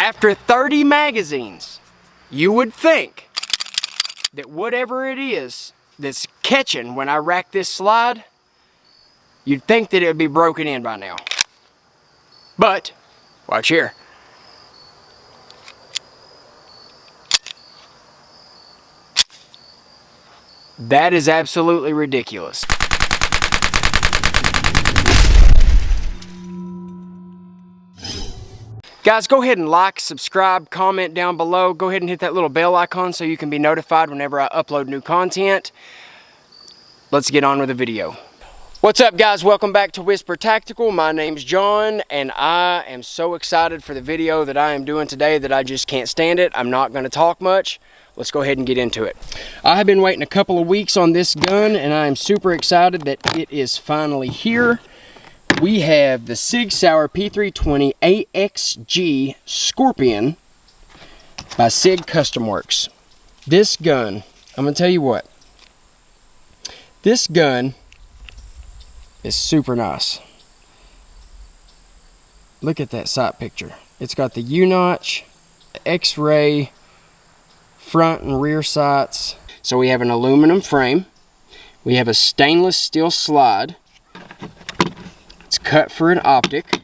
After 30 magazines, you would think that whatever it is that's catching when I rack this slide, you'd think that it would be broken in by now. But, watch here. That is absolutely ridiculous. Guys, go ahead and like, subscribe, comment down below. Go ahead and hit that little bell icon so you can be notified whenever I upload new content. Let's get on with the video. What's up, guys? Welcome back to Whisper Tactical. My name's John, and I am so excited for the video that I am doing today that I just can't stand it. I'm not going to talk much. Let's go ahead and get into it. I have been waiting a couple of weeks on this gun, and I am super excited that it is finally here. We have the Sauer P320 AXG Scorpion by SIG Custom Works. This gun, I'm going to tell you what. This gun is super nice. Look at that sight picture. It's got the U-notch, the X-ray, front and rear sights. So we have an aluminum frame. We have a stainless steel slide. It's cut for an optic.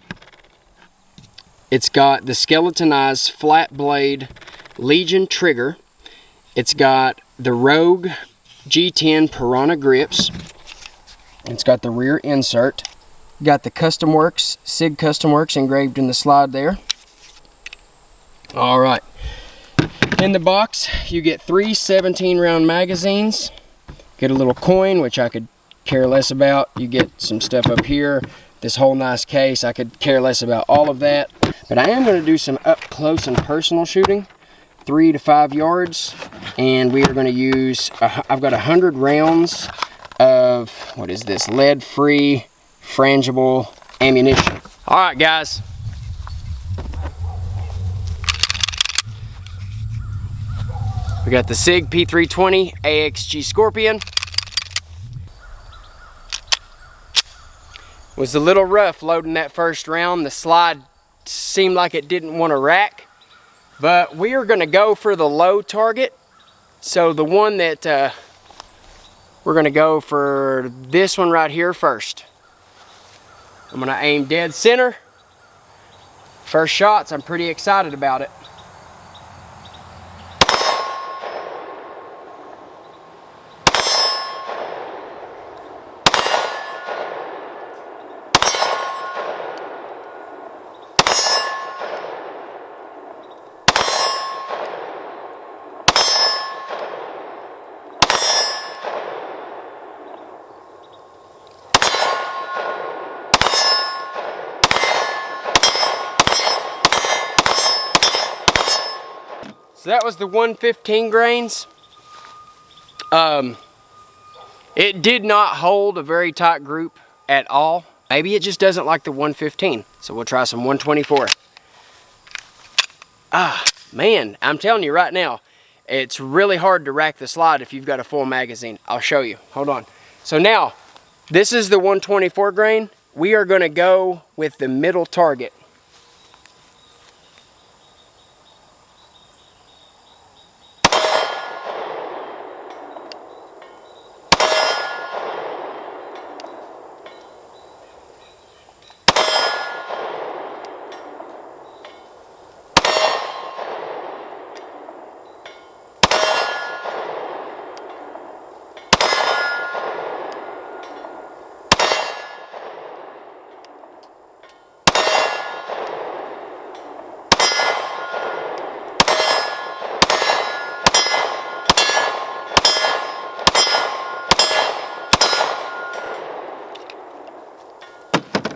It's got the skeletonized flat blade Legion trigger. It's got the Rogue G10 Piranha grips. It's got the rear insert. Got the Custom Works, SIG Custom Works engraved in the slide there. All right. In the box, you get 3 17-round magazines. Get a little coin, which I could care less about. You get some stuff up here. This whole nice case, I could care less about all of that. But I am going to do some up close and personal shooting, 3 to 5 yards. And we are going to use, I've got 100 rounds of, what is this, lead-free frangible ammunition. All right, guys. We got the SIG P320 AXG Scorpion. Was a little rough loading that first round. The slide seemed like it didn't want to rack, but we are going to go for the low target. So the one that we're going to go for this one right here first. I'm going to aim dead center. First shots, I'm pretty excited about it. So that was the 115 grains. It did not hold a very tight group at all. Maybe it just doesn't like the 115. So we'll try some 124. Ah, man, I'm telling you right now, it's really hard to rack the slide if you've got a full magazine. I'll show you. Hold on. So now, this is the 124 grain. We are going to go with the middle target.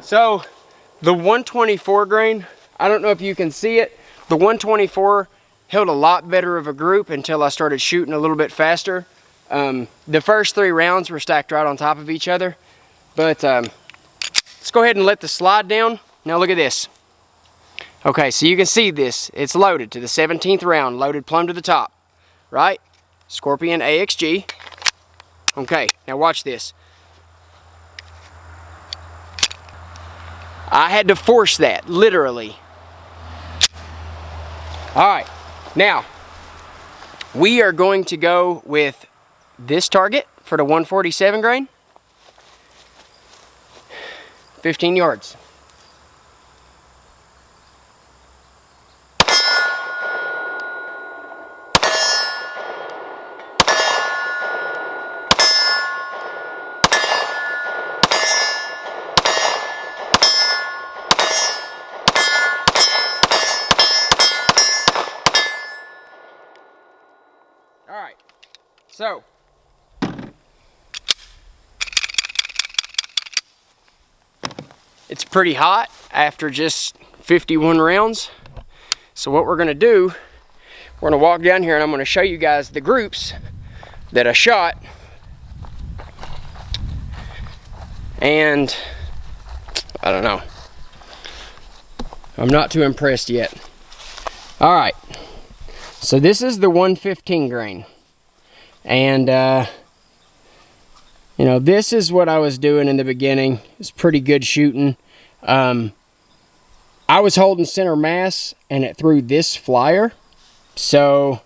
So the 124 grain, I don't know if you can see it, the 124 held a lot better of a group until I started shooting a little bit faster. The first 3 rounds were stacked right on top of each other, but let's go ahead and let the slide down. Now look at this. Okay, so you can see this, it's loaded to the 17th round, loaded plumb to the top, right? Scorpion AXG. Okay, now watch this. I had to force that, literally. All right, now we are going to go with this target for the 147 grain. 15 yards. All right, so it's pretty hot after just 51 rounds. So what we're gonna do, we're gonna walk down here and I'm gonna show you guys the groups that I shot. And I don't know, I'm not too impressed yet. All right, so this is the 115 grain. And you know, this is what I was doing in the beginning. It's pretty good shooting. I was holding center mass and it threw this flyer. So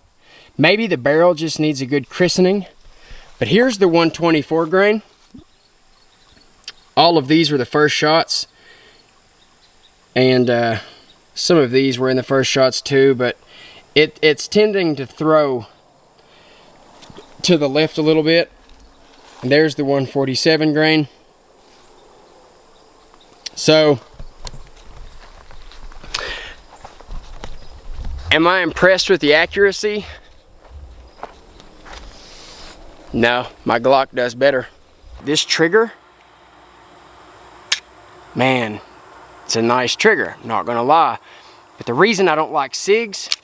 maybe the barrel just needs a good christening. But here's the 124 grain. All of these were the first shots. And some of these were in the first shots too, but it's tending to throw to the left a little bit. And there's the 147 grain. So, am I impressed with the accuracy? No, my Glock does better. This trigger, man, it's a nice trigger, not gonna lie. But the reason I don't like SIGs,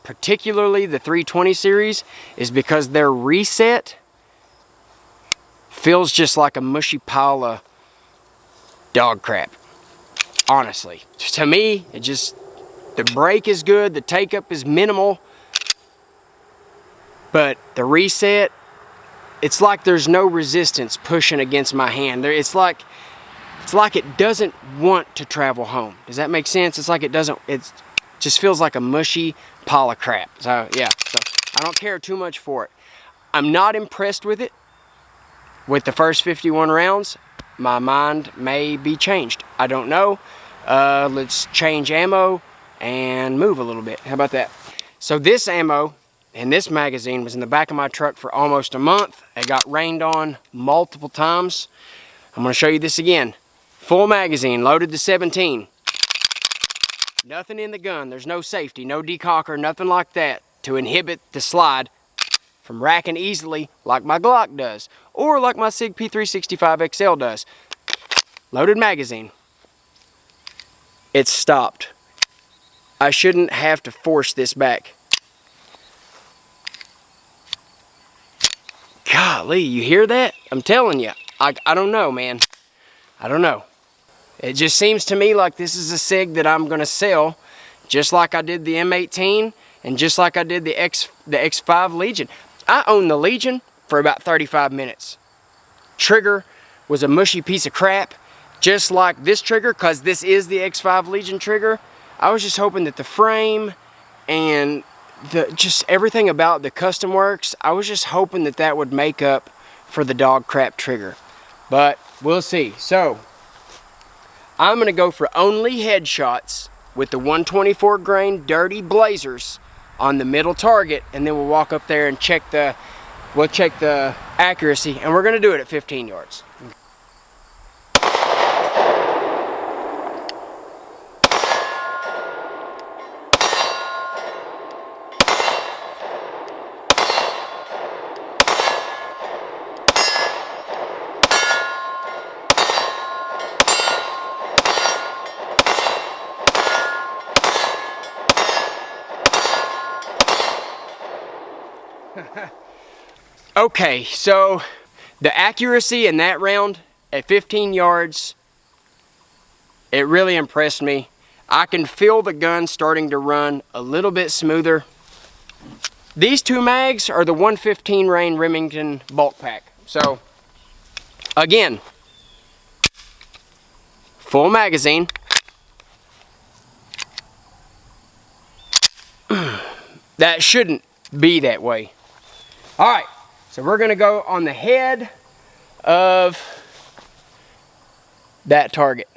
particularly the 320 series, is because their reset feels just like a mushy pile of dog crap. Honestly, to me, it just, the break is good, the take up is minimal, but the reset, it's like there's no resistance pushing against my hand. It's like it doesn't want to travel home. Does that make sense? It's like it doesn't, it just feels like a mushy pile of crap. So yeah, so I don't care too much for it. I'm not impressed with it. With the first 51 rounds, my mind may be changed. I don't know. Let's change ammo and move a little bit. How about that? So this ammo and this magazine was in the back of my truck for almost a month. It got rained on multiple times. I'm gonna show you this again. Full magazine, loaded to 17. Nothing in the gun. There's no safety, no decocker, nothing like that to inhibit the slide from racking easily like my Glock does, or like my SIG P365 XL does. Loaded magazine. It stopped. I shouldn't have to force this back. Golly, you hear that? I'm telling you, I don't know, man. I don't know. It just seems to me like this is a SIG that I'm gonna sell, just like I did the M18 and just like I did the X5 Legion. I owned the Legion for about 35 minutes. Trigger was a mushy piece of crap, just like this trigger, because this is the X5 Legion trigger. I was just hoping that the frame and just everything about the custom works, I was just hoping that that would make up for the dog crap trigger. But we'll see. So, I'm going to go for only headshots with the 124 grain dirty blazers on the middle target, and then we'll walk up there and check the accuracy, and we're going to do it at 15 yards. Okay, so the accuracy in that round at 15 yards, it really impressed me. I can feel the gun starting to run a little bit smoother. These two mags are the 115 grain Remington bulk pack. So, again, full magazine. that shouldn't be that way. All right, so we're gonna go on the head of that target.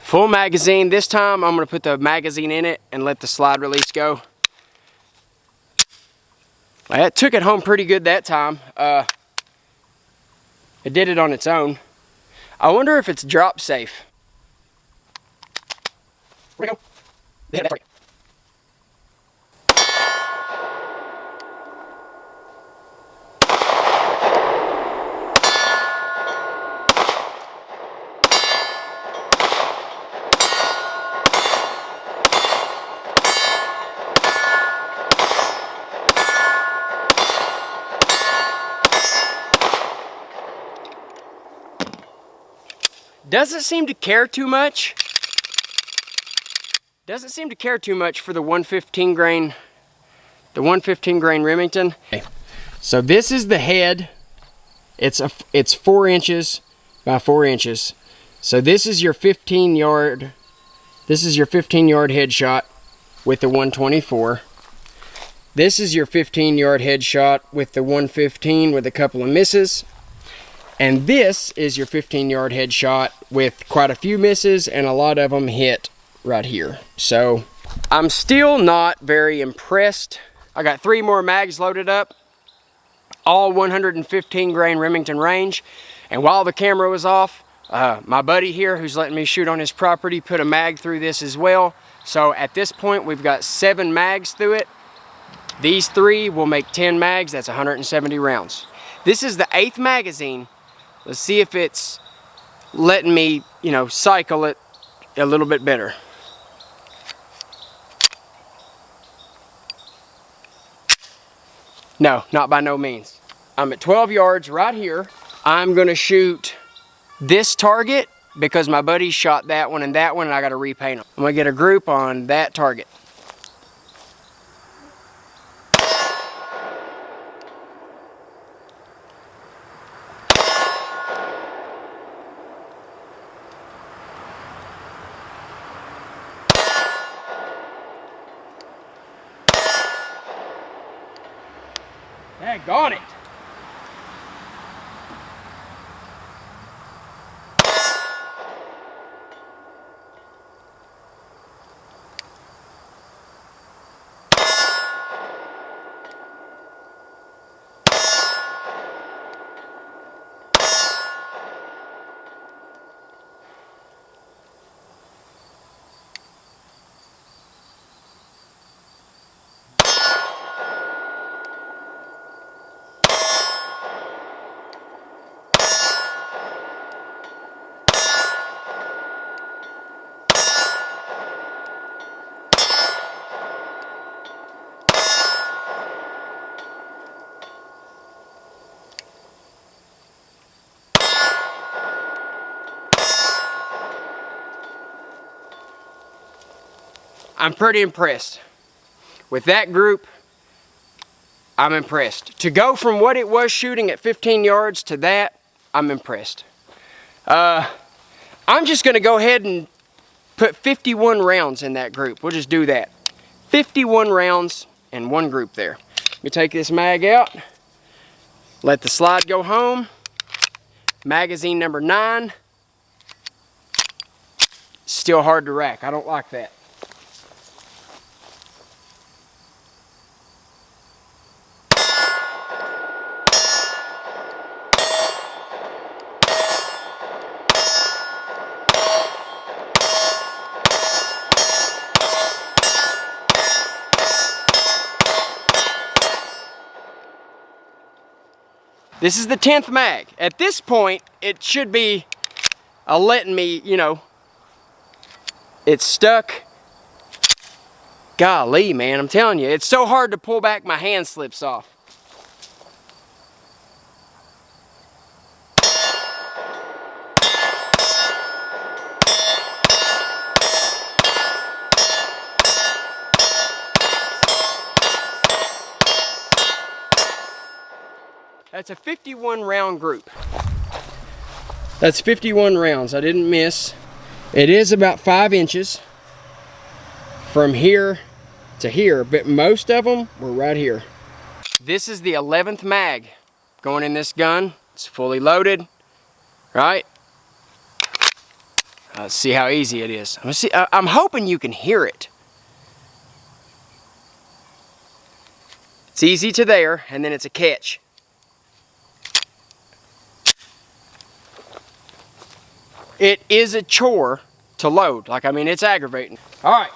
Full magazine. This time I'm going to put the magazine in it and let the slide release go. It took it home pretty good that time. It did it on its own. I wonder if it's drop safe. Where'd it go? There, that's right. Doesn't seem to care too much. Doesn't seem to care too much for the 115 grain, Remington. Okay. So this is the head. It's 4 inches by 4 inches. So this is your 15 yard. This is your 15 yard headshot with the 124. This is your 15 yard headshot with the 115 with a couple of misses. And this is your 15 yard headshot with quite a few misses and a lot of them hit right here. So I'm still not very impressed. I got 3 more mags loaded up, all 115 grain Remington range. And while the camera was off, my buddy here who's letting me shoot on his property put a mag through this as well. So at this point we've got 7 mags through it. These 3 will make 10 mags. That's 170 rounds. This is the 8th magazine. Let's see if it's letting me, cycle it a little bit better. No, not by no means. I'm at 12 yards right here. I'm gonna shoot this target because my buddy shot that one and I gotta repaint them. I'm gonna get a group on that target. Daggone it. I'm pretty impressed. With that group, I'm impressed. To go from what it was shooting at 15 yards to that, I'm impressed. I'm just gonna go ahead and put 51 rounds in that group. We'll just do that. 51 rounds in one group there. Let me take this mag out, let the slide go home. Magazine number 9. Still hard to rack, I don't like that. This is the 10th mag. At this point, it should be letting me, it's stuck. Golly, man, I'm telling you, it's so hard to pull back, my hand slips off. That's a 51 round group. That's 51 rounds. I didn't miss. It is about 5 inches from here to here, but most of them were right here. This is the 11th mag going in this gun. It's fully loaded, right? Let's see how easy it is. I'm hoping you can hear it. It's easy to there, and then it's a catch. It is a chore to load. Like, I mean, it's aggravating. All right.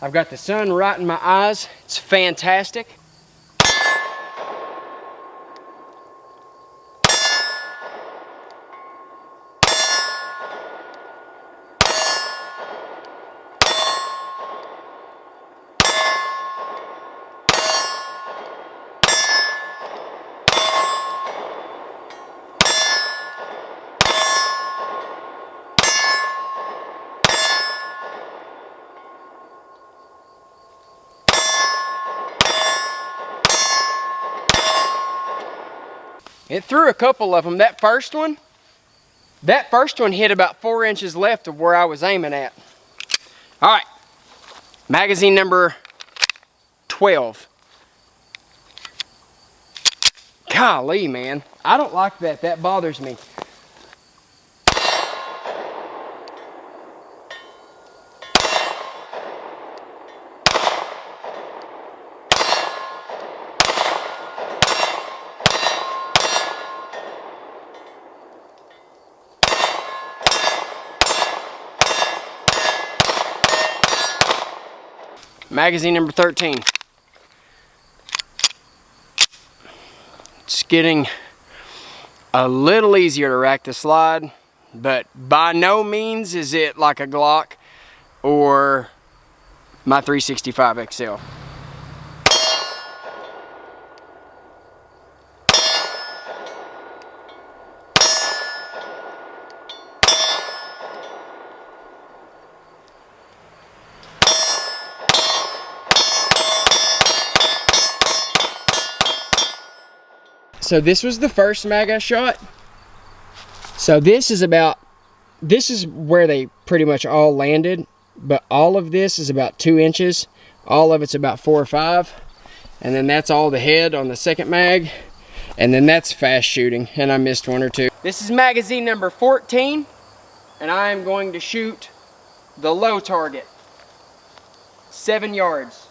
I've got the sun right in my eyes. It's fantastic. It threw a couple of them. That first one hit about 4 inches left of where I was aiming at. All right, magazine number 12. Golly, man, I don't like that. That bothers me. Magazine number 13. It's getting a little easier to rack the slide, but by no means is it like a Glock or my 365 XL. So this was the first mag I shot. So this is where they pretty much all landed, but all of this is about 2 inches. All of it's about 4 or 5. And then that's all the head on the second mag. And then that's fast shooting, and I missed 1 or 2. This is magazine number 14, and I am going to shoot the low target, 7 yards.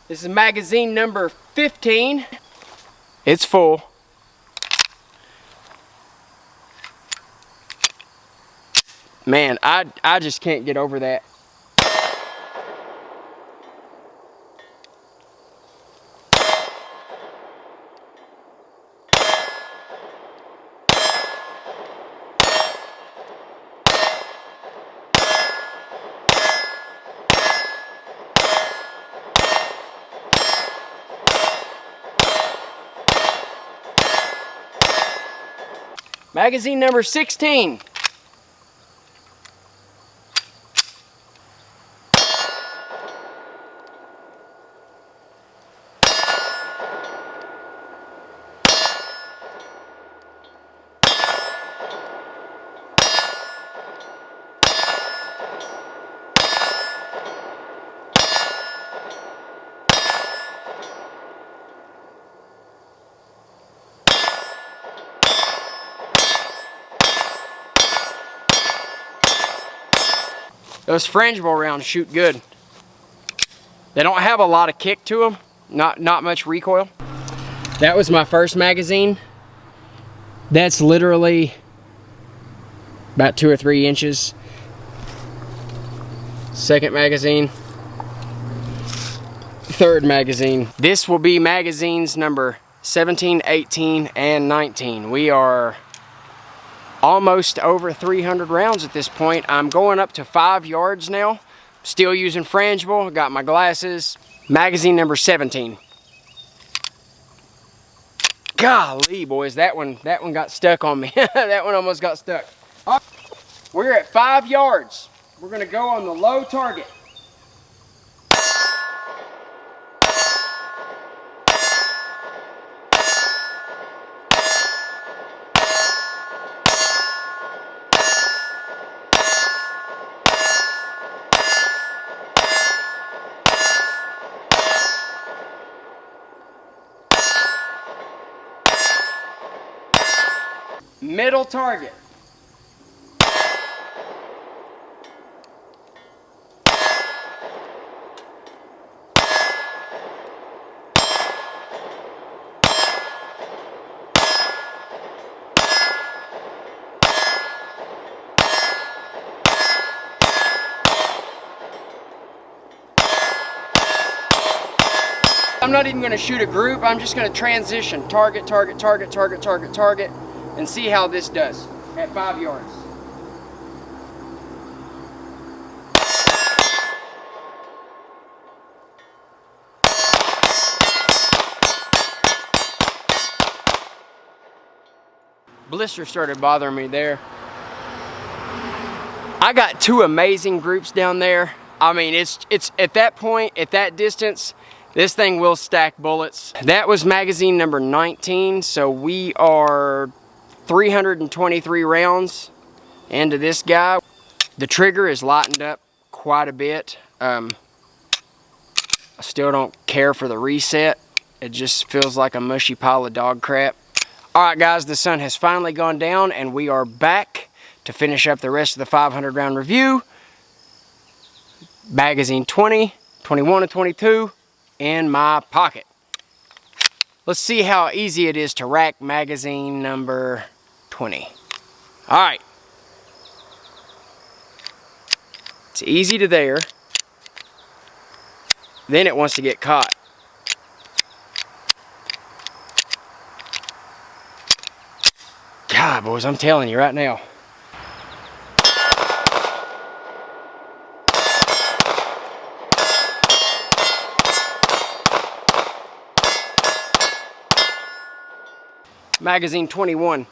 This is magazine number 15. It's full. Man, I just can't get over that. Magazine number 16. Those frangible rounds shoot good. They don't have a lot of kick to them, not much recoil. That was my first magazine. That's literally about 2 or 3 inches. Second magazine. Third magazine. This will be magazines number 17, 18, and 19. We are almost over 300 rounds at this point. I'm going up to 5 yards now. Still using Frangible. Got my glasses. Magazine number 17. Golly, boys, that one got stuck on me. That one almost got stuck. Oh, we're at 5 yards. We're gonna go on the low target. Middle target. I'm not even going to shoot a group. I'm just going to transition. Target, target, target, target, target, target, and see how this does at 5 yards. Blister started bothering me there. I got 2 amazing groups down there. I mean, it's at that point, at that distance, this thing will stack bullets. That was magazine number 19, so we are 323 rounds into this guy. The trigger is lightened up quite a bit. I still don't care for the reset. It just feels like a mushy pile of dog crap. All right, guys, the sun has finally gone down, and we are back to finish up the rest of the 500 round review. Magazine 20, 21, and 22 in my pocket. Let's see how easy it is to rack magazine number 20. All right. It's easy to there. Then it wants to get caught. God, boys, I'm telling you right now. Magazine 21.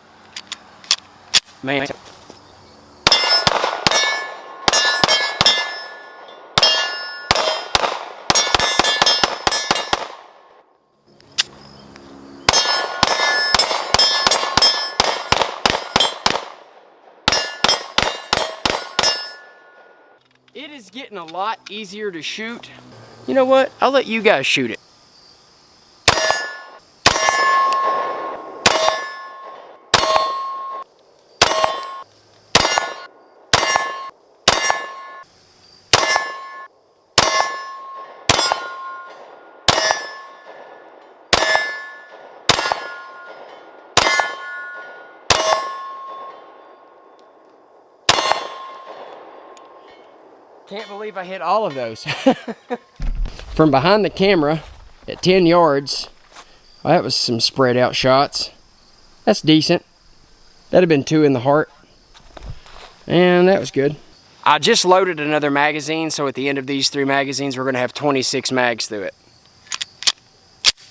Man. It is getting a lot easier to shoot. You know what? I'll let you guys shoot it. Can't believe I hit all of those. From behind the camera at 10 yards, well, that was some spread out shots. That's decent. That'd have been 2 in the heart. And that was good. I just loaded another magazine, so at the end of these 3 magazines, we're gonna have 26 mags through it.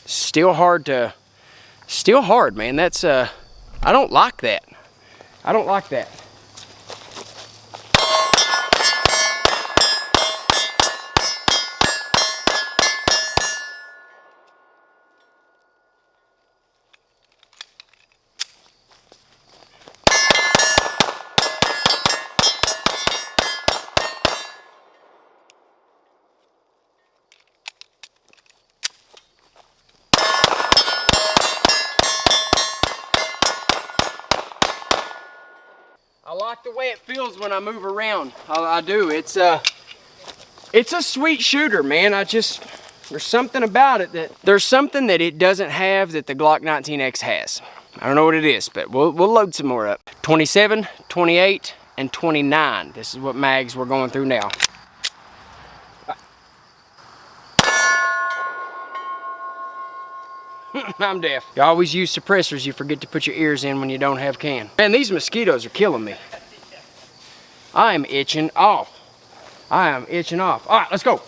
Still hard, man. That's, I don't like that. I don't like that. I like the way it feels when I move around. I do. It's It's a sweet shooter, man. There's something about it there's something that it doesn't have that the Glock 19X has. I don't know what it is, but we'll load some more up. 27, 28, and 29. This is what mags we're going through now. I'm deaf. You always use suppressors. You forget to put your ears in when you don't have can. Man, these mosquitoes are killing me. I am itching off. I am itching off. All right, let's go.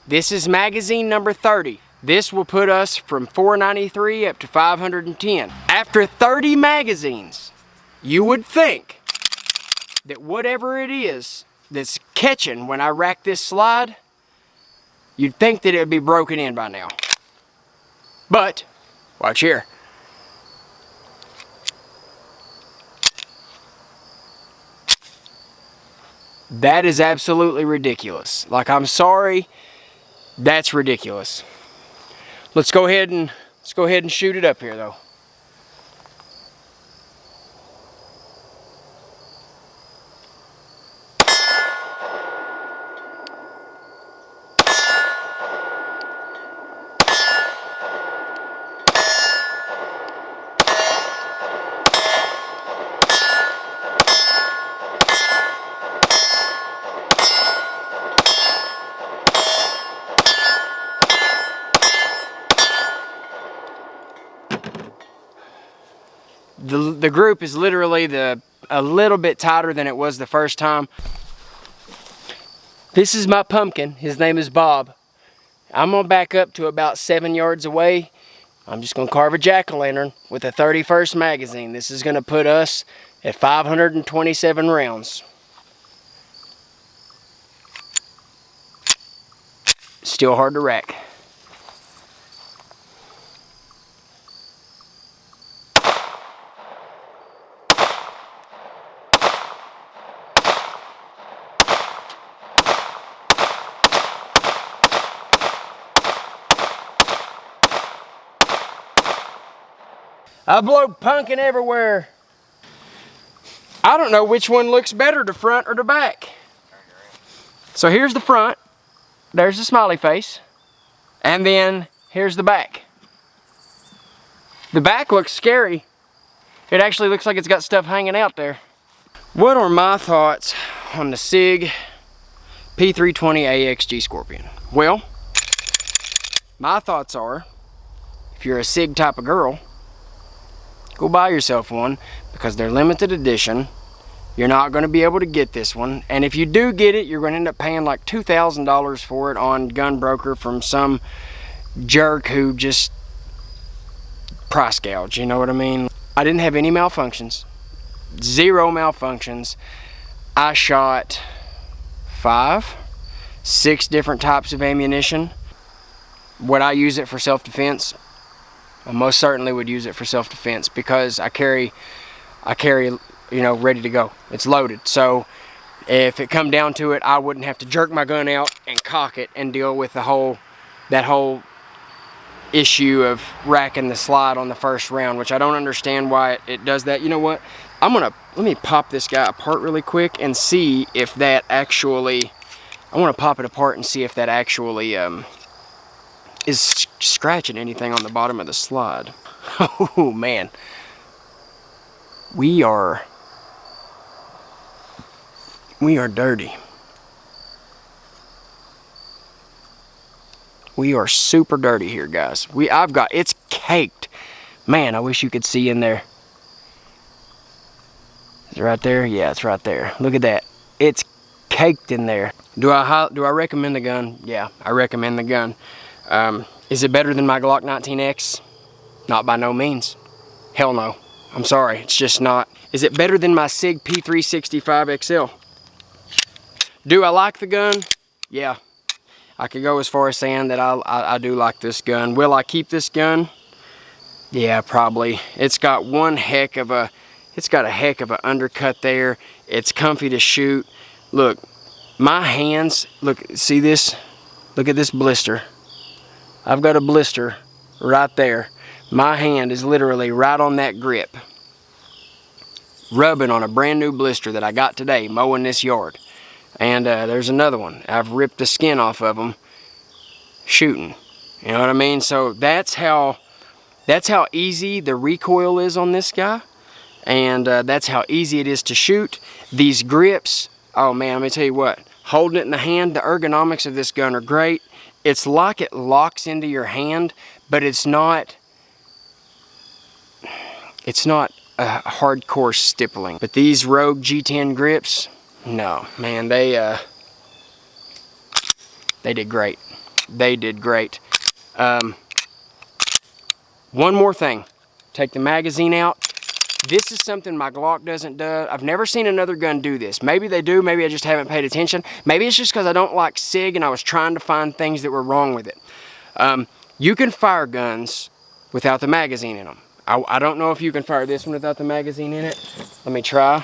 This is magazine number 30. This will put us from 493 up to 510. After 30 magazines, you would think that whatever it is that's catching when I rack this slide, you'd think that it would be broken in by now. But, watch here. That is absolutely ridiculous. Like, I'm sorry. That's ridiculous. Let's go ahead and shoot it up here though. The group is literally a little bit tighter than it was the first time. This is my pumpkin. His name is Bob. I'm gonna back up to about 7 yards away. I'm just gonna carve a jack-o'-lantern with a 31st magazine. This is gonna put us at 527 rounds. Still hard to rack. I blow pumpkin everywhere. I don't know which one looks better, the front or the back. So here's the front. There's the smiley face. And then here's the back. The back looks scary. It actually looks like it's got stuff hanging out there. What are my thoughts on the SIG P320 AXG Scorpion? Well, my thoughts are, if you're a SIG type of girl, go buy yourself one, because they're limited edition. You're not going to be able to get this one, and if you do get it, you're going to end up paying like $2,000 for it on Gun Broker from some jerk who just price gouged, you know what I mean? I didn't have any malfunctions. 0 malfunctions. I shot 5, 6 different types of ammunition. Would I use it for self-defense? I most certainly would use it for self-defense, because I carry, you know, ready to go. It's loaded. So if it come down to it, I wouldn't have to jerk my gun out and cock it and deal with that whole issue of racking the slide on the first round, which I don't understand why it does that. You know what? Let me pop this guy apart really quick and see if that actually, I want to pop it apart and see if that actually is scratching anything on the bottom of the slide. Oh man, we are dirty. We are super dirty here, guys. It's caked. Man, I wish you could see in there. Is it right there? Yeah, it's right there. Look at that. It's caked in there. Do I recommend the gun? Yeah, I recommend the gun. Is it better than my Glock 19X? Not by no means. Hell no. I'm sorry, it's just not. Is it better than my SIG P365 XL? Do I like the gun? Yeah. I could go as far as saying that I do like this gun. Will I keep this gun? Yeah, probably. It's got a heck of an undercut there. It's comfy to shoot. Look, my hands, look, see this? Look at this blister. I've got a blister right there. My hand is literally right on that grip, rubbing on a brand new blister that I got today mowing this yard. And there's another one. I've ripped the skin off of them shooting. You know what I mean? So that's how easy the recoil is on this guy. And that's how easy it is to shoot. These grips, oh man, let me tell you what. Holding it in the hand, the ergonomics of this gun are great. It's like it locks into your hand, but it's not hardcore stippling. But these Rogue G10 grips, no, man, they did great. They did great. One more thing. Take the magazine out. This is something my Glock doesn't do. I've never seen another gun do this. Maybe they do, maybe I just haven't paid attention. Maybe it's just because I don't like SIG and I was trying to find things that were wrong with it. You can fire guns without the magazine in them. I don't know if you can fire this one without the magazine in it. Let me try.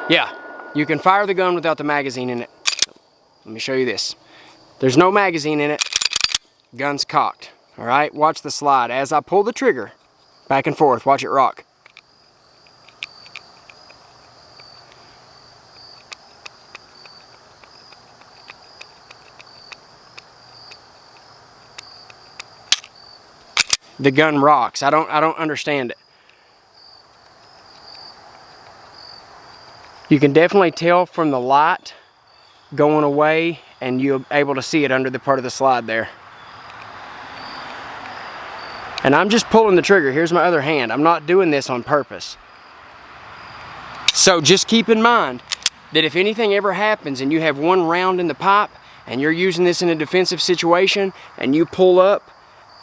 Yeah, you can fire the gun without the magazine in it. Let me show you this. There's no magazine in it. Gun's cocked. All right, watch the slide. As I pull the trigger, back and forth, watch it rock. The gun rocks. I don't understand it. You can definitely tell from the light going away, and you're able to see it under the part of the slide there. And I'm just pulling the trigger. Here's my other hand. I'm not doing this on purpose. So just keep in mind that if anything ever happens and you have one round in the pipe and you're using this in a defensive situation and you pull up,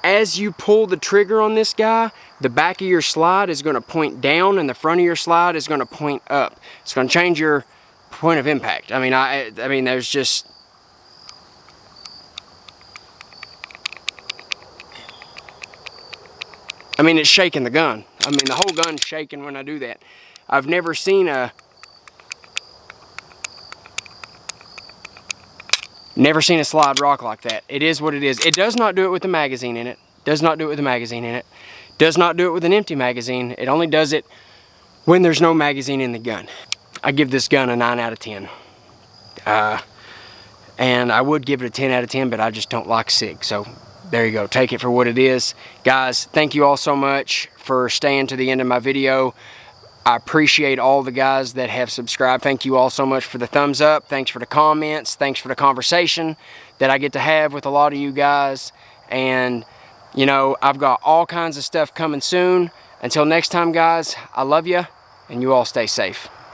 as you pull the trigger on this guy, the back of your slide is going to point down and the front of your slide is going to point up. It's going to change your point of impact. I mean, there's just... I mean, it's shaking the gun. I mean, the whole gun's shaking when I do that. I've never seen a slide rock like that. It is what it is. It does not do it with the magazine in it. Does not do it with the magazine in it. Does not do it with an empty magazine. It only does it when there's no magazine in the gun. I give this gun a 9 out of 10. And I would give it a 10 out of 10, but I just don't like SIG. So there you go. Take it for what it is. Guys, thank you all so much for staying to the end of my video. I appreciate all the guys that have subscribed. Thank you all so much for the thumbs up. Thanks for the comments. Thanks for the conversation that I get to have with a lot of you guys. And, you know, I've got all kinds of stuff coming soon. Until next time, guys, I love you, and you all stay safe.